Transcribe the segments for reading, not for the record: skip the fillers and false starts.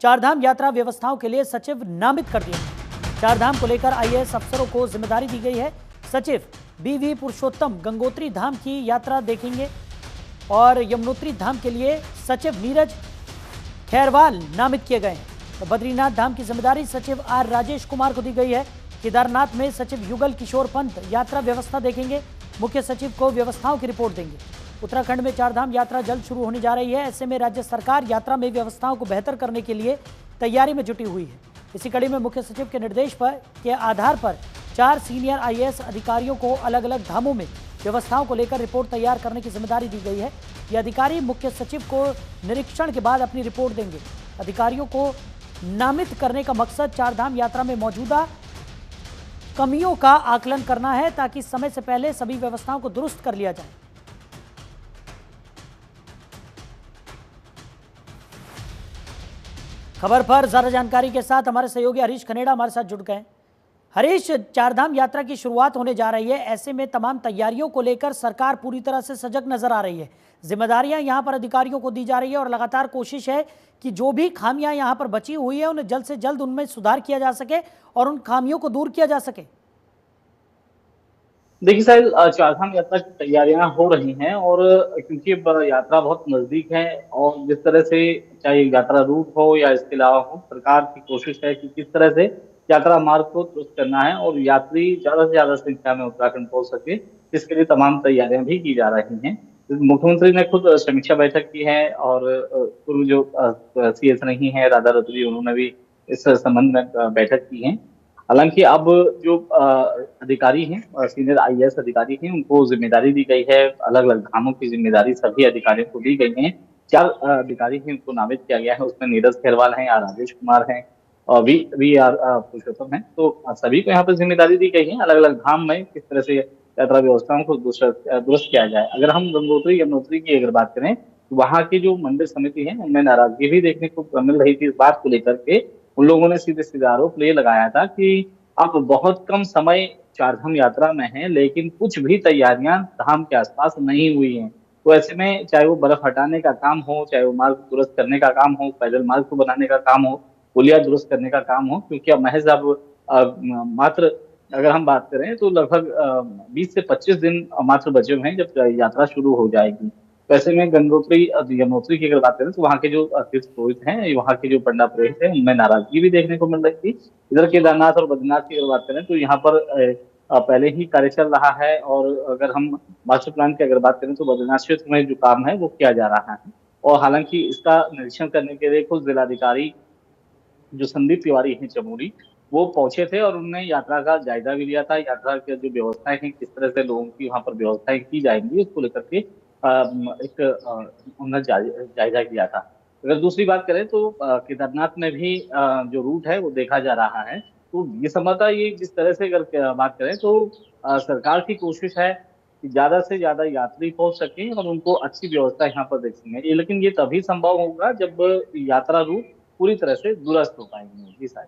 चारधाम यात्रा व्यवस्थाओं के लिए सचिव नामित कर दिए। चारधाम को लेकर आईएएस अफसरों को जिम्मेदारी दी गई है। सचिव बीवी पुरुषोत्तम गंगोत्री धाम की यात्रा देखेंगे और यमुनोत्री धाम के लिए सचिव नीरज खैरवाल नामित किए गए हैं। तो बद्रीनाथ धाम की जिम्मेदारी सचिव आर राजेश कुमार को दी गई है। केदारनाथ में सचिव युगल किशोर पंत यात्रा व्यवस्था देखेंगे, मुख्य सचिव को व्यवस्थाओं की रिपोर्ट देंगे। उत्तराखंड में चारधाम यात्रा जल्द शुरू होने जा रही है। ऐसे में राज्य सरकार यात्रा में व्यवस्थाओं को बेहतर करने के लिए तैयारी में जुटी हुई है। इसी कड़ी में मुख्य सचिव के निर्देश के आधार पर 4 सीनियर आईएएस अधिकारियों को अलग अलग धामों में व्यवस्थाओं को लेकर रिपोर्ट तैयार करने की जिम्मेदारी दी गई है। ये अधिकारी मुख्य सचिव को निरीक्षण के बाद अपनी रिपोर्ट देंगे। अधिकारियों को नामित करने का मकसद चारधाम यात्रा में मौजूदा कमियों का आकलन करना है, ताकि समय से पहले सभी व्यवस्थाओं को दुरुस्त कर लिया जाए। खबर पर ज्यादा जानकारी के साथ हमारे सहयोगी हरीश खनेड़ा हमारे साथ जुड़ गए। हरीश, चारधाम यात्रा की शुरुआत होने जा रही है, ऐसे में तमाम तैयारियों को लेकर सरकार पूरी तरह से सजग नजर आ रही है। जिम्मेदारियां यहां पर अधिकारियों को दी जा रही है और लगातार कोशिश है कि जो भी खामियां यहां पर बची हुई है उन्हें जल्द से जल्द उनमें सुधार किया जा सके और उन खामियों को दूर किया जा सके। देखिए साहिल, चारधाम यात्रा की तैयारियां हो रही हैं और क्योंकि अब यात्रा बहुत नजदीक है और जिस तरह से चाहे यात्रा रूट हो या इसके अलावा हो, सरकार की कोशिश है कि किस तरह से यात्रा मार्ग को दुरुस्त करना है और यात्री ज्यादा से ज्यादा संख्या में उत्तराखंड पहुंच सके, इसके लिए तमाम तैयारियां भी की जा रही हैं। मुख्यमंत्री ने खुद समीक्षा बैठक की है और पूर्व जो सीएस रही हैं राधा रतुड़ी, उन्होंने भी इस संबंध में बैठक की है। हालांकि अब जो अधिकारी हैं, सीनियर आईएएस अधिकारी हैं, उनको जिम्मेदारी दी गई है। अलग अलग धामों की जिम्मेदारी सभी अधिकारियों को दी गई है। 4 अधिकारी हैं, उनको नामित किया गया है। उसमें नीरज खैरवाल हैं, आर राजेश कुमार हैं और वी आर पुरुषोत्तम हैं। तो सभी को यहाँ पर जिम्मेदारी दी गई है। अलग अलग धाम में किस तरह से यात्रा व्यवस्थाओं को दुरुस्त किया जाए। अगर हम गंगोत्री यमुनोत्री की अगर बात करें तो वहाँ की जो मंदिर समिति है उनमें नाराजगी भी देखने को मिल रही थी। इस बात को लेकर के उन लोगों ने सीधे सीधे आरोप ये लगाया था कि अब बहुत कम समय चारधाम यात्रा में है, लेकिन कुछ भी तैयारियां धाम के आसपास नहीं हुई हैं। तो ऐसे में चाहे वो बर्फ हटाने का काम हो, चाहे वो मार्ग दुरुस्त करने का काम हो, पैदल मार्ग को बनाने का काम हो, पुलिया दुरुस्त करने का काम हो, क्योंकि अब महज अब मात्र अगर हम बात करें तो लगभग 20 से 25 दिन मात्र बचे हुए हैं जब यात्रा शुरू हो जाएगी। वैसे में गंगोत्री यमुनोत्री की अगर बात करें तो वहाँ के जो तीर्थ पुरोहित हैं, वहाँ के जो पंडा पुरोहित हैं, उनमें नाराजगी भी देखने को मिल रही थी। इधर केदारनाथ और बद्रीनाथ की अगर बात करें तो यहाँ पर पहले ही कार्य चल रहा है और अगर हम मास्टर प्लान की अगर बात करें तो बद्रीनाथ क्षेत्र में जो काम है वो किया जा रहा है। और हालांकि इसका निरीक्षण करने के लिए खुद जिलाधिकारी जो संदीप तिवारी हैं चमोली, वो पहुंचे थे और उन्होंने यात्रा का जायजा भी लिया था। यात्रा की जो व्यवस्थाएं हैं, किस तरह से लोगों की वहां पर व्यवस्थाएं की जाएंगी, उसको लेकर के एक उन्होंने जायजा किया था। अगर दूसरी बात करें तो केदारनाथ में भी जो रूट है वो देखा जा रहा है। तो ये संभवतः ये जिस तरह से अगर बात करें तो सरकार की कोशिश है कि ज्यादा से ज्यादा यात्री पहुंच सके और उनको अच्छी व्यवस्था यहाँ पर देखेंगे। लेकिन ये तभी संभव होगा जब यात्रा रूट पूरी तरह से दुरुस्त हो पाएंगे। जी साहब।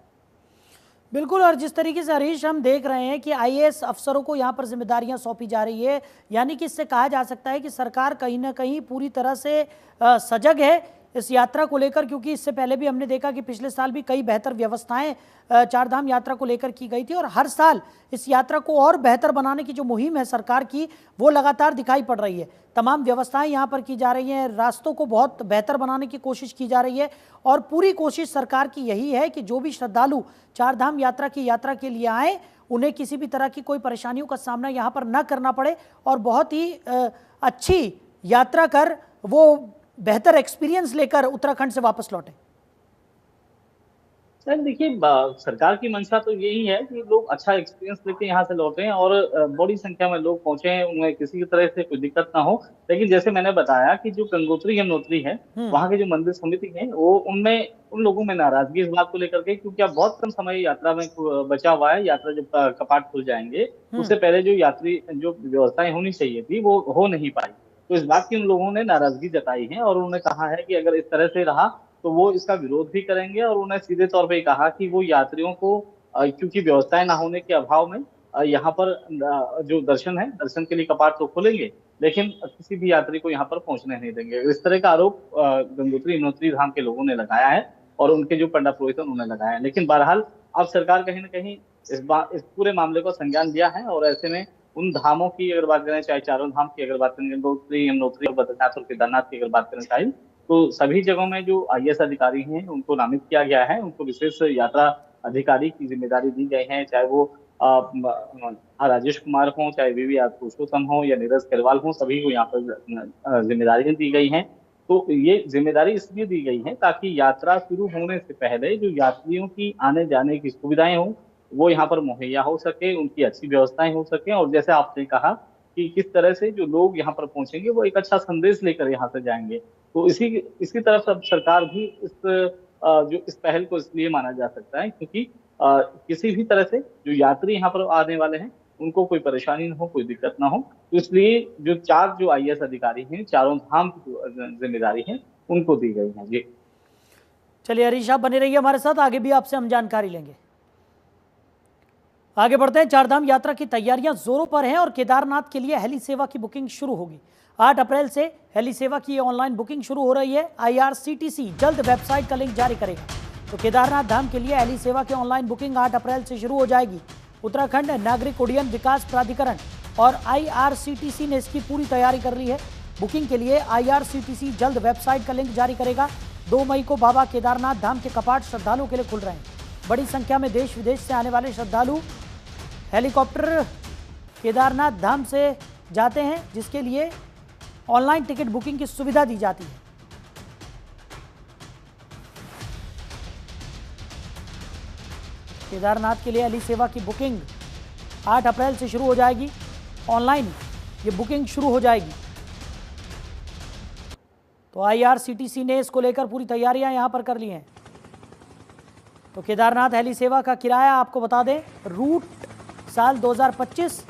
बिल्कुल, और जिस तरीके से हरीश हम देख रहे हैं कि आईएएस अफसरों को यहाँ पर जिम्मेदारियां सौंपी जा रही है, यानी कि इससे कहा जा सकता है कि सरकार कहीं ना कहीं पूरी तरह से सजग है इस यात्रा को लेकर, क्योंकि इससे पहले भी हमने देखा कि पिछले साल भी कई बेहतर व्यवस्थाएं चारधाम यात्रा को लेकर की गई थी और हर साल इस यात्रा को और बेहतर बनाने की जो मुहिम है सरकार की, वो लगातार दिखाई पड़ रही है। तमाम व्यवस्थाएं यहाँ पर की जा रही हैं, रास्तों को बहुत बेहतर बनाने की कोशिश की जा रही है और पूरी कोशिश सरकार की यही है कि जो भी श्रद्धालु चारधाम यात्रा के लिए आए, उन्हें किसी भी तरह की कोई परेशानियों का सामना यहाँ पर न करना पड़े और बहुत ही अच्छी यात्रा कर वो बेहतर एक्सपीरियंस लेकर उत्तराखंड से वापस लौटे। सर देखिए, सरकार की मंशा तो यही है कि लोग अच्छा एक्सपीरियंस लेके यहाँ से लौटे हैं और बड़ी संख्या में लोग पहुंचे हैं, उनमें किसी तरह से कोई दिक्कत ना हो। लेकिन जैसे मैंने बताया कि जो गंगोत्री यमुनोत्री है, वहाँ की जो मंदिर समिति है, वो उनमें उन लोगों में नाराजगी इस बात को लेकर के, क्योंकि अब बहुत कम समय यात्रा में बचा हुआ है। यात्रा जब कपाट खुल जाएंगे उससे पहले जो यात्री जो व्यवस्थाएं होनी चाहिए थी वो हो नहीं पाई। तो इस बात की उन लोगों ने नाराजगी जताई है और उन्होंने कहा है कि अगर इस तरह से रहा तो वो इसका विरोध भी करेंगे। और उन्होंने सीधे तौर पे कहा कि वो यात्रियों को क्योंकि व्यवस्थाएं ना होने के अभाव में यहाँ पर जो दर्शन है, दर्शन के लिए कपाट तो खोलेंगे लेकिन किसी भी यात्री को यहाँ पर पहुंचने नहीं देंगे। इस तरह का आरोप गंगोत्री यमुनोत्री धाम के लोगों ने लगाया है। और उनके जो पंडित पुरोहित हैं उन्होंने लगाए हैं। लेकिन बहरहाल अब सरकार कहीं ना कहीं इस पूरे मामले को संज्ञान लिया है, और ऐसे में उन धामों की अगर बात करें, चाहे चारों धाम की अगर बात करें, गंगोत्री, यमुनोत्री और बद्रीनाथ और केदारनाथ की अगर बात करें साहिल, तो सभी जगहों में जो आईएएस अधिकारी हैं उनको नामित किया गया है। उनको विशेष यात्रा अधिकारी की जिम्मेदारी दी गई है, चाहे वो राजेश कुमार हो, चाहे वीवी पुरुषोत्तम हो या नीरज खैरवाल हो, सभी को यहाँ पर जिम्मेदारियां दी गई हैं। तो ये जिम्मेदारी इसलिए दी गई है ताकि यात्रा शुरू होने से पहले जो यात्रियों की आने जाने की सुविधाएं हों वो यहाँ पर मुहैया हो सके, उनकी अच्छी व्यवस्थाएं हो सके, और जैसे आपने कहा कि किस तरह से जो लोग यहाँ पर पहुंचेंगे वो एक अच्छा संदेश लेकर यहाँ से जाएंगे। तो इसकी तरफ अब सरकार भी जो इस पहल को इसलिए माना जा सकता है क्योंकि किसी भी तरह से जो यात्री यहाँ पर आने वाले हैं उनको कोई परेशानी ना हो, कोई दिक्कत ना हो। तो इसलिए जो आईएएस अधिकारी हैं, चारों धाम की जो जिम्मेदारी है उनको दी गई है। जी चलिए हरीश, आप बने रहिए हमारे साथ, आगे भी आपसे हम जानकारी लेंगे। आगे बढ़ते हैं। चारधाम यात्रा की तैयारियां जोरों पर हैं और केदारनाथ के लिए हेली सेवा की बुकिंग शुरू होगी। 8 अप्रैल से हेली सेवा की ऑनलाइन बुकिंग शुरू हो रही है। आईआरसीटीसी जल्द वेबसाइट का लिंक जारी करेगा। तो केदारनाथ धाम के लिए हेली सेवा की ऑनलाइन बुकिंग 8 अप्रैल से शुरू हो जाएगी। उत्तराखंड नागरिक उड्डयन विकास प्राधिकरण और आईआरसीटीसी ने इसकी पूरी तैयारी कर ली है। बुकिंग के लिए आईआरसीटीसी जल्द वेबसाइट का लिंक जारी करेगा। 2 मई को बाबा केदारनाथ धाम के कपाट श्रद्धालुओं के लिए खुल रहे हैं। बड़ी संख्या में देश विदेश से आने वाले श्रद्धालु हेलीकॉप्टर केदारनाथ धाम से जाते हैं, जिसके लिए ऑनलाइन टिकट बुकिंग की सुविधा दी जाती है। केदारनाथ के लिए हेली सेवा की बुकिंग 8 अप्रैल से शुरू हो जाएगी। ऑनलाइन ये बुकिंग शुरू हो जाएगी। तो आईआरसीटीसी ने इसको लेकर पूरी तैयारियां यहां पर कर ली हैं। तो केदारनाथ हेली सेवा का किराया आपको बता दें, रूट साल 2025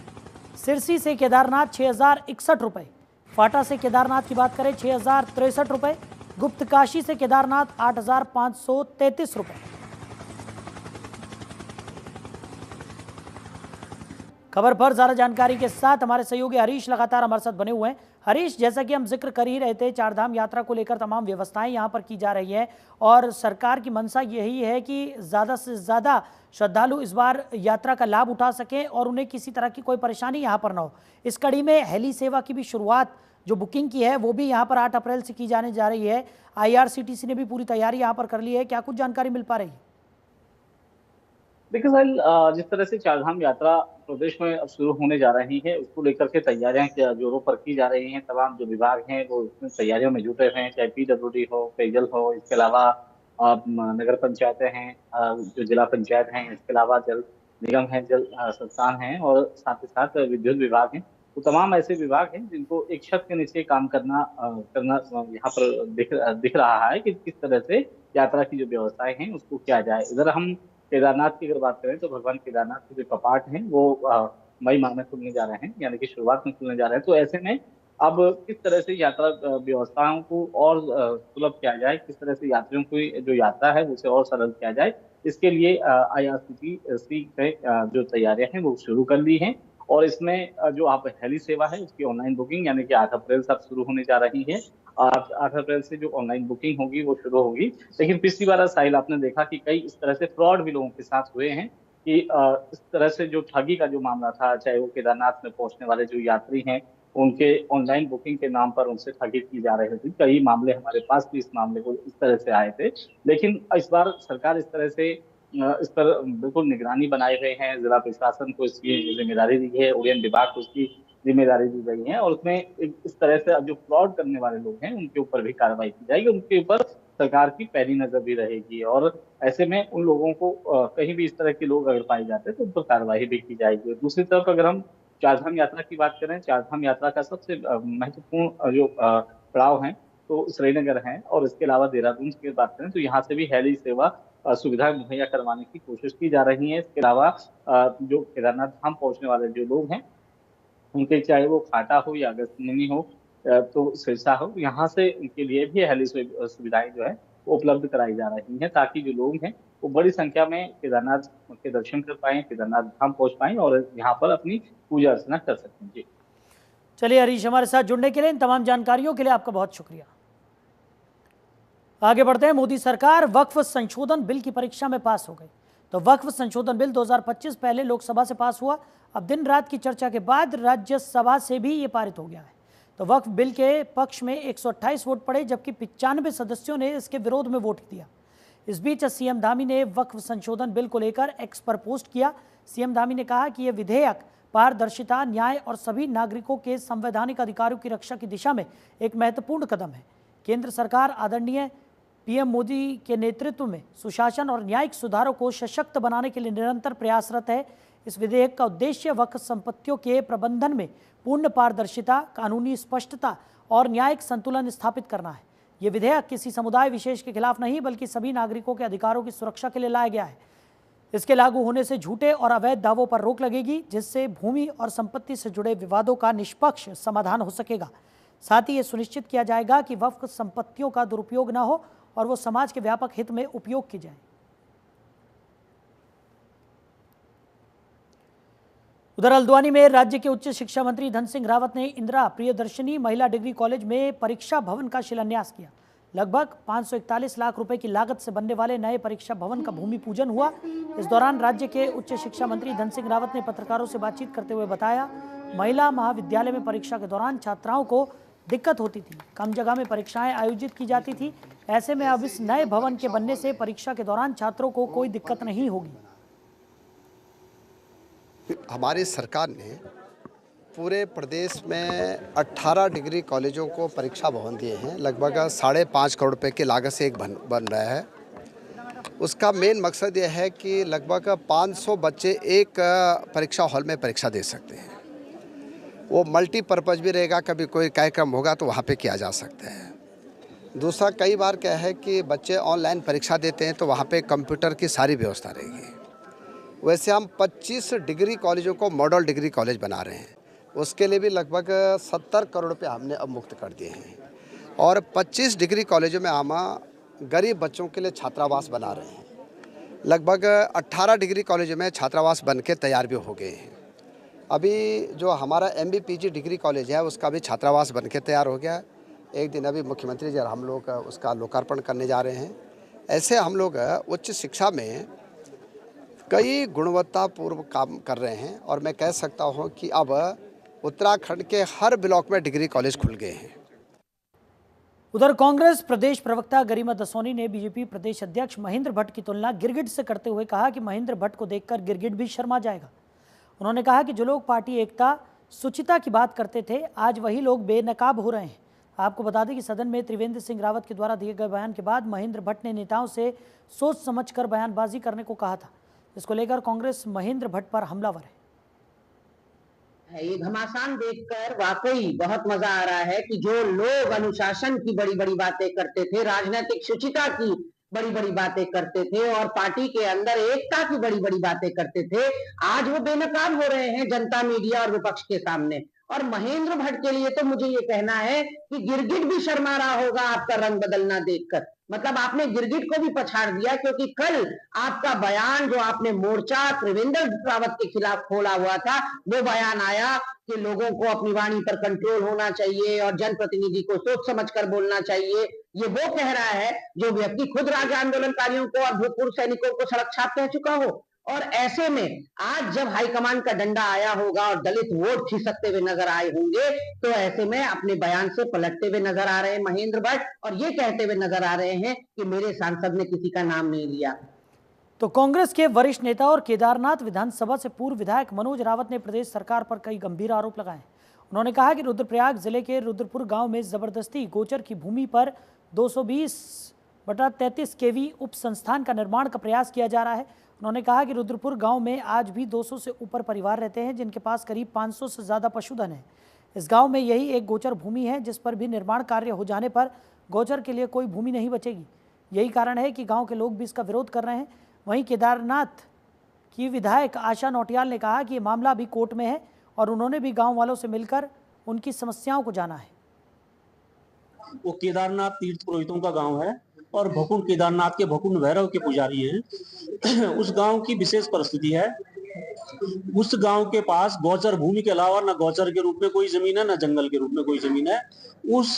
सिरसी से केदारनाथ 6061 रुपये, फाटा से केदारनाथ की बात करें 6063 रुपये, गुप्तकाशी से केदारनाथ 8533 रुपये। खबर पर ज़्यादा जानकारी के साथ हमारे सहयोगी हरीश लगातार हमारे साथ बने हुए हैं। हरीश, जैसा कि हम जिक्र कर ही रहे थे, चारधाम यात्रा को लेकर तमाम व्यवस्थाएं यहां पर की जा रही है और सरकार की मंशा यही है कि ज़्यादा से ज़्यादा श्रद्धालु इस बार यात्रा का लाभ उठा सकें और उन्हें किसी तरह की कोई परेशानी यहां पर ना हो। इस कड़ी में हेली सेवा की भी शुरुआत जो बुकिंग की है वो भी यहाँ पर 8 अप्रैल से की जाने जा रही है। आईआरसीटीसी ने भी पूरी तैयारी यहाँ पर कर ली है। क्या कुछ जानकारी मिल पा रही है? देखिए साहिल, जिस तरह से चारधाम यात्रा प्रदेश में अब शुरू होने जा रही है उसको लेकर के तैयारियां जोरों पर की जा रही हैं। तमाम जो विभाग हैं वो इसमें तैयारियों में जुटे हुए हैं, चाहे पीडब्ल्यूडी हो, पेयजल हो, इसके अलावा नगर पंचायतें हैं, जो जिला पंचायत हैं, इसके अलावा जल निगम है, जल संस्थान है, और साथ ही साथ विद्युत विभाग है। तो तमाम ऐसे विभाग हैं जिनको एक छत के नीचे काम करना यहाँ पर दिख रहा है कि किस तरह से यात्रा की जो व्यवस्थाएं हैं उसको किया जाए। इधर हम केदारनाथ की अगर बात करें तो भगवान केदारनाथ के जो कपाट हैं वो मई माह में खुलने जा रहे हैं, यानी कि शुरुआत में खुलने जा रहे हैं। तो ऐसे में अब किस तरह से यात्रा व्यवस्थाओं को और सुलभ किया जाए, किस तरह से यात्रियों की जो यात्रा है उसे और सरल किया जाए, इसके लिए आईआरसीटीसी ने जो तैयारियां हैं वो शुरू कर ली हैं। और इसमें जो आप हेली सेवा है उसकी ऑनलाइन बुकिंग यानी कि 8 अप्रैल से अब शुरू होने जा रही है। 8 अप्रैल से जो ऑनलाइन बुकिंग होगी वो शुरू होगी। लेकिन पिछली बार साहिल आपने देखा कि कई इस तरह से फ्रॉड भी लोगों के साथ हुए हैं कि इस तरह से जो ठगी का जो मामला था, चाहे वो केदारनाथ में पहुंचने वाले जो यात्री हैं उनके ऑनलाइन बुकिंग के नाम पर उनसे ठगी की जा रही थी। कई मामले हमारे पास भी इस मामले को इस तरह से आए थे। लेकिन इस बार सरकार इस तरह से इस पर बिल्कुल निगरानी बनाए हुए हैं। जिला प्रशासन को इसकी जिम्मेदारी दी है, उड्डयन विभाग को इसकी जिम्मेदारी दी गई है, और उसमें इस तरह से जो फ्रॉड करने वाले लोग हैं उनके ऊपर भी कार्रवाई की जाएगी, उनके ऊपर सरकार की पैनी नजर भी रहेगी। और ऐसे में उन लोगों को कहीं भी इस तरह के लोग अगर पाए जाते हैं तो उन पर कार्रवाई भी की जाएगी। दूसरी तरफ अगर हम चारधाम यात्रा की बात करें, चारधाम यात्रा का सबसे महत्वपूर्ण जो पड़ाव है तो श्रीनगर है, और इसके अलावा देहरादून की बात करें तो यहाँ से भी हेली सेवा सुविधा मुहैया करवाने की कोशिश की जा रही है। इसके अलावा जो केदारनाथ धाम पहुंचने वाले जो लोग हैं उनके, चाहे वो खाटा हो या अगस्त्यमुनि हो तो सिरसा हो, यहाँ से उनके लिए भी हेली सुविधाएं जो है वो उपलब्ध कराई जा रही हैं, ताकि जो लोग हैं वो बड़ी संख्या में केदारनाथ के दर्शन कर पाएं, केदारनाथ धाम पहुंच पाएं और यहाँ पर अपनी पूजा अर्चना कर सकें। जी चलिए हरीश, हमारे साथ जुड़ने के लिए, इन तमाम जानकारियों के लिए आपका बहुत शुक्रिया। आगे बढ़ते हैं। मोदी सरकार वक्फ संशोधन बिल की परीक्षा में पास हो गई। तो वक्फ संशोधन बिल 2025 पहले लोकसभा से पास हुआ, अब दिन रात की चर्चा के बाद राज्यसभा से भी ये पारित हो गया है। तो वक्फ बिल के पक्ष में 128 वोट पड़े, जबकि 95 सदस्यों ने इसके विरोध में वोट दिया। इस बीच सीएम धामी ने वक्फ संशोधन बिल को लेकर एक्स पर पोस्ट किया। सीएम धामी ने कहा कि यह विधेयक पारदर्शिता, न्याय और सभी नागरिकों के संवैधानिक अधिकारों की रक्षा की दिशा में एक महत्वपूर्ण कदम है। केंद्र सरकार आदरणीय पीएम मोदी के नेतृत्व में सुशासन और न्यायिक सुधारों को सशक्त बनाने के लिए निरंतर प्रयासरत है। इस विधेयक का उद्देश्य वक्फ संपत्तियों के प्रबंधन में पूर्ण पारदर्शिता, कानूनी स्पष्टता और न्यायिक संतुलन स्थापित करना है। ये विधेयक किसी समुदाय विशेष के खिलाफ नहीं, बल्कि सभी नागरिकों के अधिकारों की सुरक्षा के लिए लाया गया है। इसके लागू होने से झूठे और अवैध दावों पर रोक लगेगी, जिससे भूमि और संपत्ति से जुड़े विवादों का निष्पक्ष समाधान हो सकेगा। साथ ही ये सुनिश्चित किया जाएगा कि वक्फ संपत्तियों का दुरुपयोग न हो और वो समाज के व्यापक हित में उपयोग की जाए। उधर हल्द्वानी में राज्य के उच्च शिक्षा मंत्री धन सिंह रावत ने इंदिरा प्रियदर्शनी महिला डिग्री कॉलेज में परीक्षा भवन का शिलान्यास किया। लगभग 541 लाख रुपए की लागत से बनने वाले नए परीक्षा भवन का भूमि पूजन हुआ। इस दौरान राज्य के उच्च शिक्षा मंत्री धन सिंह रावत ने पत्रकारों से बातचीत करते हुए बताया, महिला महाविद्यालय में परीक्षा के दौरान छात्राओं को दिक्कत होती थी, कम जगह में परीक्षाएं आयोजित की जाती थी। ऐसे में अब इस नए भवन के बनने से परीक्षा के दौरान छात्रों को कोई दिक्कत नहीं होगी। हमारी सरकार ने पूरे प्रदेश में 18 डिग्री कॉलेजों को परीक्षा भवन दिए हैं। लगभग 5.5 करोड़ रुपए की लागत से एक बन रहा है। उसका मेन मकसद यह है कि लगभग 500 बच्चे एक परीक्षा हॉल में परीक्षा दे सकते हैं। वो मल्टीपर्पज़ भी रहेगा, कभी कोई कार्यक्रम होगा तो वहाँ पे किया जा सकता है। दूसरा, कई बार क्या है कि बच्चे ऑनलाइन परीक्षा देते हैं तो वहाँ पे कंप्यूटर की सारी व्यवस्था रहेगी। वैसे हम 25 डिग्री कॉलेजों को मॉडल डिग्री कॉलेज बना रहे हैं, उसके लिए भी लगभग 70 करोड़ रुपये हमने अब मुक्त कर दिए हैं। और 25 डिग्री कॉलेजों में हम गरीब बच्चों के लिए छात्रावास बना रहे हैं। लगभग 18 डिग्री कॉलेजों में छात्रावास बन के तैयार भी हो गए हैं। अभी जो हमारा MBPG डिग्री कॉलेज है उसका भी छात्रावास बन के तैयार हो गया। एक दिन अभी मुख्यमंत्री जी और हम लोग उसका लोकार्पण करने जा रहे हैं। ऐसे हम लोग उच्च शिक्षा में कई गुणवत्तापूर्ण काम कर रहे हैं और मैं कह सकता हूं कि अब उत्तराखंड के हर ब्लॉक में डिग्री कॉलेज खुल गए हैं। उधर कांग्रेस प्रदेश प्रवक्ता गरिमा दसोनी ने बीजेपी प्रदेश अध्यक्ष महेंद्र भट्ट की तुलना गिरगिट से करते हुए कहा कि महेंद्र भट्ट को देखकर गिरगिट भी शर्मा जाएगा। उन्होंने कहा कि जो लोग पार्टी एकता, शुचिता की बात करते थे, आज वही लोग बेनकाब हो रहे हैं। आपको बता दें कि सदन में त्रिवेंद्र सिंह रावत के द्वारा दिए गए बयान के बाद महेंद्र भट्ट ने नेताओं से सोच समझकर बयानबाजी करने को कहा था। इसको लेकर कांग्रेस महेंद्र भट्ट पर हमलावर है। ये घमासान देखकर वाकई बहुत मजा आ रहा है कि जो लोग अनुशासन की बड़ी बड़ी बातें करते थे, राजनीतिक शुचिता की बड़ी बड़ी बातें करते थे और पार्टी के अंदर एकता की बड़ी बड़ी बातें करते थे, आज वो बेनकाब हो रहे हैं जनता, मीडिया और विपक्ष के सामने। और महेंद्र भट्ट के लिए तो मुझे ये कहना है कि गिरगिट भी शर्मा रहा होगा आपका रंग बदलना देखकर। मतलब आपने गिरगिट को भी पछाड़ दिया, क्योंकि कल आपका बयान जो आपने मोर्चा त्रिवेंद्र रावत के खिलाफ खोला हुआ था, वो बयान आया कि लोगों को अपनी वाणी पर कंट्रोल होना चाहिए और जनप्रतिनिधि को सोच समझकर बोलना चाहिए। ये वो कह रहा है जो व्यक्ति खुद राज्य आंदोलनकारियों को और भूतपूर्व सैनिकों को सड़क छाप कह चुका हो। और ऐसे में आज जब हाईकमान का डंडा आया होगा और दलित वोट खिसकते हुए नजर आए होंगे, तो ऐसे में अपने बयान से पलटते हुए नजर आ रहे हैं महेंद्र भट्ट और ये कहते हुए नजर आ रहे हैं कि मेरे सांसद ने किसी का नाम नहीं लिया। तो कांग्रेस के वरिष्ठ नेता और केदारनाथ विधानसभा से पूर्व विधायक मनोज रावत ने प्रदेश सरकार पर कई गंभीर आरोप लगाए। उन्होंने कहा कि रुद्रप्रयाग जिले के रुद्रपुर गांव में जबरदस्ती गोचर की भूमि पर 220/33 kV उप संस्थान का निर्माण का प्रयास किया जा रहा है। उन्होंने कहा कि रुद्रपुर गांव में आज भी 200 से ऊपर परिवार रहते हैं, जिनके पास करीब 500 से ज़्यादा पशुधन है। इस गांव में यही एक गोचर भूमि है, जिस पर भी निर्माण कार्य हो जाने पर गोचर के लिए कोई भूमि नहीं बचेगी। यही कारण है कि गांव के लोग भी इसका विरोध कर रहे हैं। वहीं केदारनाथ की विधायक आशा नौटियाल ने कहा कि ये मामला अभी कोर्ट में है और उन्होंने भी गाँव वालों से मिलकर उनकी समस्याओं को जाना है। वो केदारनाथ तीर्थ पुरोहितों का गांव है और भकुंड केदारनाथ के भकुंड भैरव के पुजारी हैं। उस गांव की विशेष परिस्थिति है उस गांव के पास गौचर भूमि के अलावा न गौचर के रूप में कोई जमीन है, न जंगल के रूप में कोई जमीन है। उस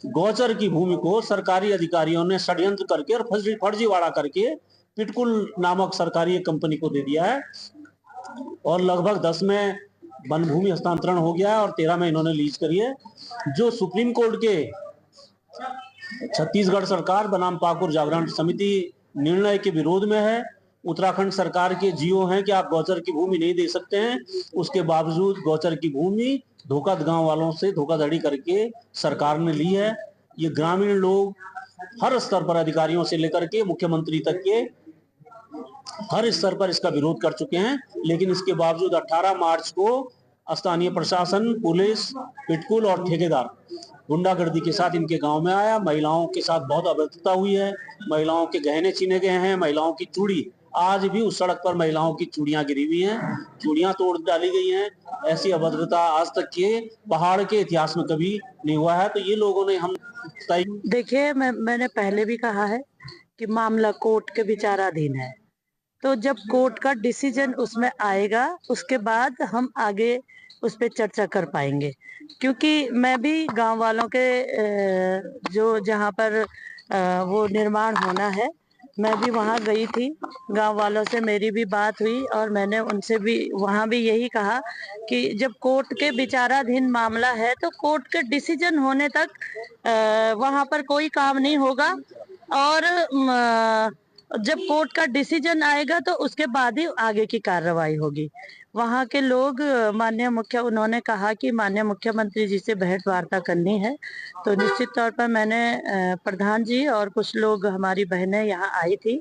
गौचर की भूमि को सरकारी अधिकारियों ने षड्यंत्र करके और फर्जीवाड़ा करके पिटकुल नामक सरकारी एक कंपनी को दे दिया है और लगभग 10 में वन भूमि हस्तांतरण हो गया है और 13 में इन्होंने लीज करी है। जो सुप्रीम कोर्ट के छत्तीसगढ़ सरकार बनाम पाकुर जागरण समिति निर्णय के विरोध में है। उत्तराखंड सरकार के जीओ हैं कि आप गौचर की भूमि नहीं दे सकते हैं, उसके बावजूद गौचर की भूमि गांव वालों से धोखाधड़ी करके सरकार ने ली है। ये ग्रामीण लोग हर स्तर पर अधिकारियों से लेकर के मुख्यमंत्री तक के हर स्तर पर इसका विरोध कर चुके हैं, लेकिन इसके बावजूद 18 मार्च को स्थानीय प्रशासन, पुलिस, पिटकुल और ठेकेदार गुंडागर्दी के साथ इनके गांव में आया। महिलाओं के साथ बहुत अभद्रता हुई है, महिलाओं के गहने छीने गए हैं, महिलाओं की चूड़ी, आज भी उस सड़क पर महिलाओं की चूड़ियां गिरी हुई हैं, चूड़ियां तोड़ डाली गई हैं। ऐसी अभद्रता आज तक के पहाड़ के इतिहास में कभी नहीं हुआ है। तो ये लोगों ने हम देखिए, मैंने पहले भी कहा है कि मामला कोर्ट के विचाराधीन है, तो जब कोर्ट का डिसीजन उसमें आएगा उसके बाद हम आगे उस पर चर्चा कर पाएंगे। क्योंकि मैं भी गांव वालों के जो जहां पर वो निर्माण होना है, मैं भी वहां गई थी, गांव वालों से मेरी भी बात हुई और मैंने उनसे भी वहां भी यही कहा कि जब कोर्ट के विचाराधीन मामला है तो कोर्ट के डिसीजन होने तक वहां पर कोई काम नहीं होगा और जब कोर्ट का डिसीजन आएगा तो उसके बाद ही आगे की कार्रवाई होगी। वहाँ के लोग उन्होंने कहा कि माननीय मुख्यमंत्री जी से भेंट वार्ता करनी है, तो निश्चित तौर पर मैंने प्रधान जी और कुछ लोग, हमारी बहनें यहाँ आई थी,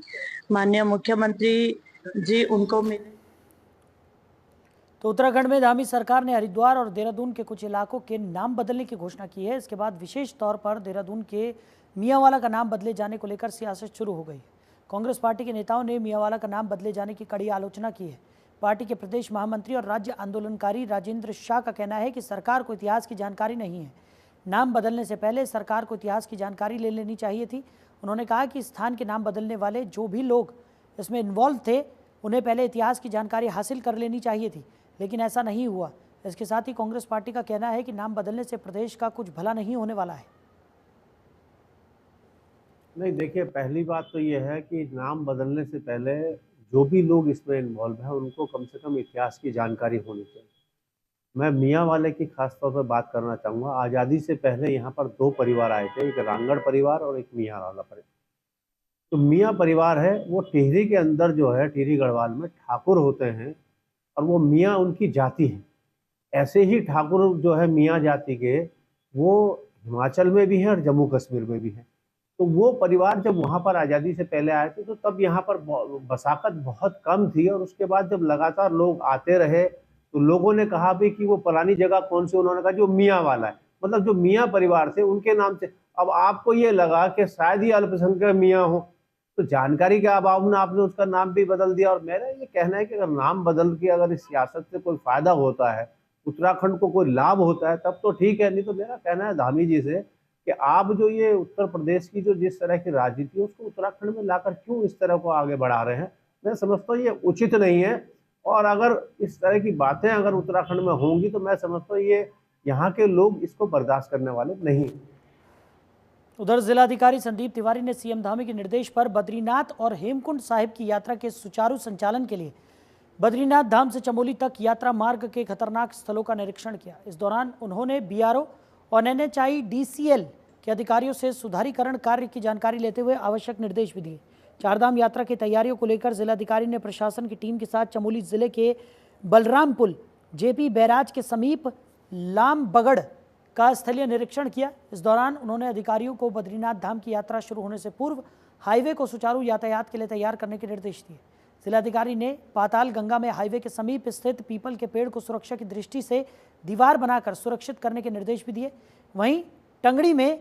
माननीय मुख्यमंत्री जी उनको मिले। तो उत्तराखंड में धामी सरकार ने हरिद्वार और देहरादून के कुछ इलाकों के नाम बदलने की घोषणा की है। इसके बाद विशेष तौर पर देहरादून के मियांवाला का नाम बदले जाने को लेकर सियासत शुरू हो गई। कांग्रेस पार्टी के नेताओं ने मियांवाला का नाम बदले जाने की कड़ी आलोचना की है। पार्टी के प्रदेश महामंत्री और राज्य आंदोलनकारी राजेंद्र शाह का कहना है कि सरकार को इतिहास की जानकारी नहीं है। नाम बदलने से पहले सरकार को इतिहास की जानकारी ले लेनी चाहिए थी। उन्होंने कहा कि स्थान के नाम बदलने वाले जो भी लोग इसमें इन्वॉल्व थे, उन्हें पहले इतिहास की जानकारी हासिल कर लेनी चाहिए थी, लेकिन ऐसा नहीं हुआ। इसके साथ ही कांग्रेस पार्टी का कहना है कि नाम बदलने से प्रदेश का कुछ भला नहीं होने वाला है। नहीं, देखिए, पहली बात तो ये है कि नाम बदलने से पहले जो भी लोग इसमें इन्वॉल्व है उनको कम से कम इतिहास की जानकारी होनी चाहिए। मैं मियांवाले की खास तौर पर बात करना चाहूँगा। आज़ादी से पहले यहाँ पर 2 परिवार आए थे, एक रांगड़ परिवार और एक मियांवाला परिवार। तो मियाँ परिवार है वो टिहरी के अंदर जो है, टिहरी गढ़वाल में ठाकुर होते हैं और वो मियाँ उनकी जाति है। ऐसे ही ठाकुर जो है मियाँ जाति के, वो हिमाचल में भी है और जम्मू कश्मीर में भी है। तो वो परिवार जब वहाँ पर आज़ादी से पहले आए थे तो तब यहाँ पर बसाकत बहुत कम थी, और उसके बाद जब लगातार लोग आते रहे तो लोगों ने कहा भी कि वो पुरानी जगह कौन सी, उन्होंने कहा जो मियाँ वाला है, मतलब जो मियाँ परिवार थे उनके नाम से। अब आपको ये लगा कि शायद ही अल्पसंख्यक मियाँ हो, तो जानकारी के अभाव में आपने उसका नाम भी बदल दिया। और मेरा ये कहना है कि अगर नाम बदल के अगर इस सियासत से कोई फायदा होता है, उत्तराखंड को कोई लाभ होता है, तब तो ठीक है, नहीं तो मेरा कहना है धामी जी से कि आप जो ये उत्तर प्रदेश की जो जिस तरह की राजनीति है उसको उत्तराखंड में लाकर क्यों इस तरह को आगे बढ़ा रहे हैं। मैं समझता हूँ ये उचित नहीं है, और अगर इस तरह की बातें अगर उत्तराखंड में होंगी तो मैं समझता हूँ ये यहाँ के लोग इसको बर्दाश्त करने वाले नहीं। उधर जिलाधिकारी संदीप तिवारी ने सीएम धामी के निर्देश पर बद्रीनाथ और हेमकुंड साहिब की यात्रा के सुचारू संचालन के लिए बद्रीनाथ धाम से चमोली तक यात्रा मार्ग के खतरनाक स्थलों का निरीक्षण किया। इस दौरान उन्होंने बीआरओ और NHI DCL के अधिकारियों से सुधारीकरण कार्य की जानकारी लेते हुए आवश्यक निर्देश भी दिए। चारधाम यात्रा की तैयारियों को लेकर जिलाधिकारी ने प्रशासन की टीम के साथ चमोली जिले के बलरामपुर JP बैराज के समीप लामबगड़ का स्थलीय निरीक्षण किया। इस दौरान उन्होंने अधिकारियों को बद्रीनाथ धाम की यात्रा शुरू होने से पूर्व हाईवे को सुचारू यातायात के लिए तैयार करने के निर्देश दिए। जिलाधिकारी ने पाताल गंगा में हाईवे के समीप स्थित पीपल के पेड़ को सुरक्षा की दृष्टि से दीवार बनाकर सुरक्षित करने के निर्देश भी दिए। वहीं टंगड़ी में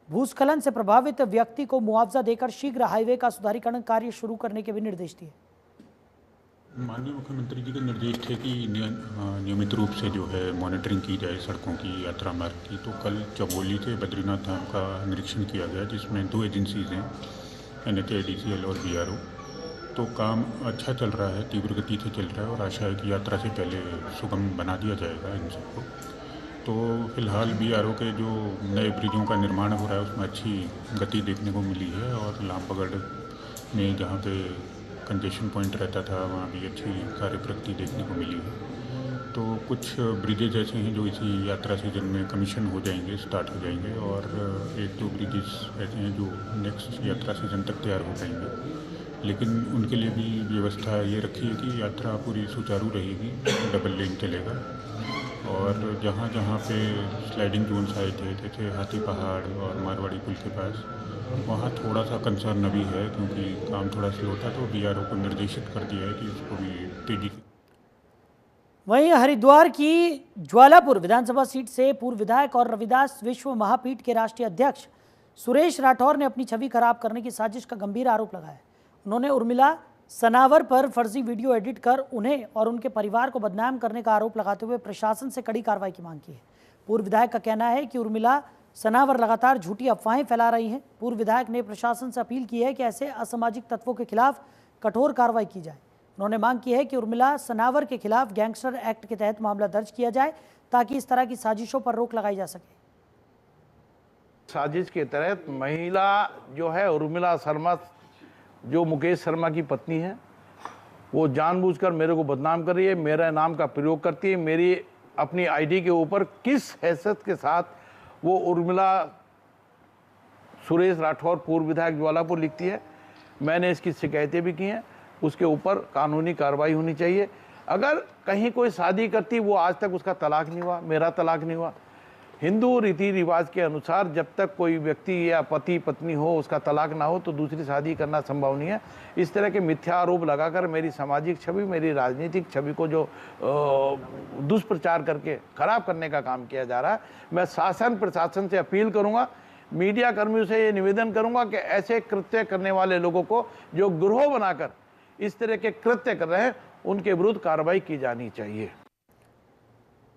भूस्खलन से प्रभावित व्यक्ति को मुआवजा देकर शीघ्र हाईवे का सुधारीकरण कार्य शुरू करने के भी निर्देश दिए। माननीय मुख्यमंत्री जी के निर्देश थे कि नियमित रूप से जो है मॉनिटरिंग की जाए सड़कों की, यात्रा मार्ग की। तो कल चमोली से बद्रीनाथ धाम का निरीक्षण किया गया, जिसमें 2 एजेंसीज हैं, NHI DCL और BRO। तो काम अच्छा चल रहा है, तीव्र गति से चल रहा है और आशा है कि यात्रा से पहले सुगम बना दिया जाएगा इन सबको। तो फिलहाल BRO के जो नए ब्रिजों का निर्माण हो रहा है उसमें अच्छी गति देखने को मिली है और लामबगड़ में जहाँ पे कंजेशन पॉइंट रहता था वहाँ भी अच्छी कार्य प्रगति देखने को मिली है। तो कुछ ब्रिजेज ऐसे हैं जो इसी यात्रा सीजन में कमीशन हो जाएंगे, स्टार्ट हो जाएंगे और 1-2 ब्रिजेस ऐसे हैं जो नेक्स्ट यात्रा सीजन तक तैयार हो जाएंगे। लेकिन उनके लिए भी व्यवस्था ये रखी है कि यात्रा पूरी सुचारू रहेगी, डबल लेन चलेगा और जहाँ जहाँ पे स्लाइडिंग जोन्स आए थे जैसे हाथी पहाड़ और मारवाड़ी पुल के पास, वहाँ थोड़ा सा कंसर्न अभी है क्योंकि काम थोड़ा स्लो था, तो BRO को निर्देशित कर दिया है कि उसको भी तेजी से। वहीं हरिद्वार की ज्वालापुर विधानसभा सीट से पूर्व विधायक और रविदास विश्व महापीठ के राष्ट्रीय अध्यक्ष सुरेश राठौर ने अपनी छवि खराब करने की साजिश का गंभीर आरोप लगाया। उन्होंने उर्मिला सनावर पर फर्जी वीडियो एडिट कर उन्हें और उनके परिवार को बदनाम करने का आरोप लगाते हुए प्रशासन से कड़ी कार्रवाई की मांग की है। पूर्व विधायक का कहना है कि उर्मिला सनावर लगातार झूठी अफवाहें फैला रही हैं। पूर्व विधायक ने प्रशासन से अपील की है कि ऐसे असामाजिक तत्वों के खिलाफ कठोर कार्रवाई की जाए। उन्होंने मांग की है कि उर्मिला सनावर के खिलाफ गैंगस्टर एक्ट के तहत मामला दर्ज किया जाए ताकि इस तरह की साजिशों पर रोक लगाई जा सके। साजिश के तहत महिला जो है उर्मिला शर्मा, जो मुकेश शर्मा की पत्नी है, वो जानबूझकर मेरे को बदनाम कर रही है, मेरा नाम का प्रयोग करती है। मेरी अपनी आईडी के ऊपर किस हैसियत के साथ वो उर्मिला सुरेश राठौर पूर्व विधायक ज्वालापुर लिखती है। मैंने इसकी शिकायतें भी की हैं, उसके ऊपर कानूनी कार्रवाई होनी चाहिए। अगर कहीं कोई शादी करती, वो आज तक उसका तलाक नहीं हुआ, मेरा तलाक नहीं हुआ। हिंदू रीति रिवाज के अनुसार जब तक कोई व्यक्ति या पति पत्नी हो, उसका तलाक ना हो, तो दूसरी शादी करना संभव नहीं है। इस तरह के मिथ्या आरोप लगाकर मेरी सामाजिक छवि, मेरी राजनीतिक छवि को जो दुष्प्रचार करके खराब करने का काम किया जा रहा है, मैं शासन प्रशासन से अपील करूंगा, मीडिया कर्मियों से ये निवेदन करूंगा कि ऐसे कृत्य करने वाले लोगों को, जो गिरोह बनाकर इस तरह के कृत्य कर रहे हैं, उनके विरुद्ध कार्रवाई की जानी चाहिए।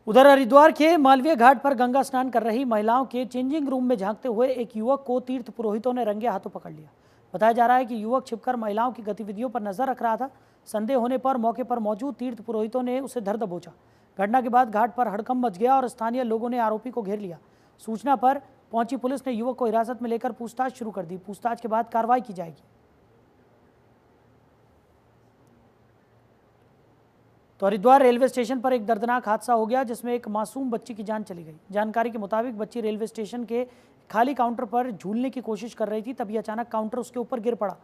उधर हरिद्वार के मालवीय घाट पर गंगा स्नान कर रही महिलाओं के चेंजिंग रूम में झांकते हुए एक युवक को तीर्थ पुरोहितों ने रंगे हाथों पकड़ लिया। बताया जा रहा है कि युवक छिपकर महिलाओं की गतिविधियों पर नजर रख रहा था। संदेह होने पर मौके पर मौजूद तीर्थ पुरोहितों ने उसे धर दबोचा। घटना के बाद घाट पर हड़कंप मच गया और स्थानीय लोगों ने आरोपी को घेर लिया। सूचना पर पहुंची पुलिस ने युवक को हिरासत में लेकर पूछताछ शुरू कर दी। पूछताछ के बाद कार्रवाई की जाएगी। तो हरिद्वार रेलवे स्टेशन पर एक दर्दनाक हादसा हो गया जिसमें एक मासूम बच्ची की जान चली गई। जानकारी के मुताबिक बच्ची रेलवे स्टेशन के खाली काउंटर पर झूलने की कोशिश कर रही थी, तभी अचानक काउंटर उसके ऊपर गिर पड़ा।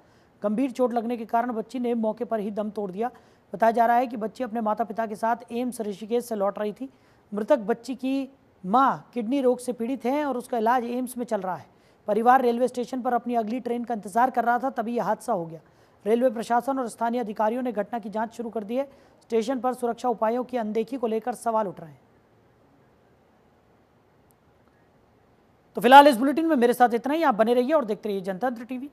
गंभीर चोट लगने के कारण बच्ची ने मौके पर ही दम तोड़ दिया। बताया जा रहा है कि बच्ची अपने माता पिता के साथ एम्स ऋषिकेश से लौट रही थी। मृतक बच्ची की मां किडनी रोग से पीड़ित हैं और उसका इलाज एम्स में चल रहा है। परिवार रेलवे स्टेशन पर अपनी अगली ट्रेन का इंतजार कर रहा था, तभी यह हादसा हो गया। रेलवे प्रशासन और स्थानीय अधिकारियों ने घटना की जांच शुरू कर दी है। स्टेशन पर सुरक्षा उपायों की अनदेखी को लेकर सवाल उठ रहे हैं। तो फिलहाल इस बुलेटिन में मेरे साथ इतना ही। आप बने रहिए और देखते रहिए जनतंत्र टीवी।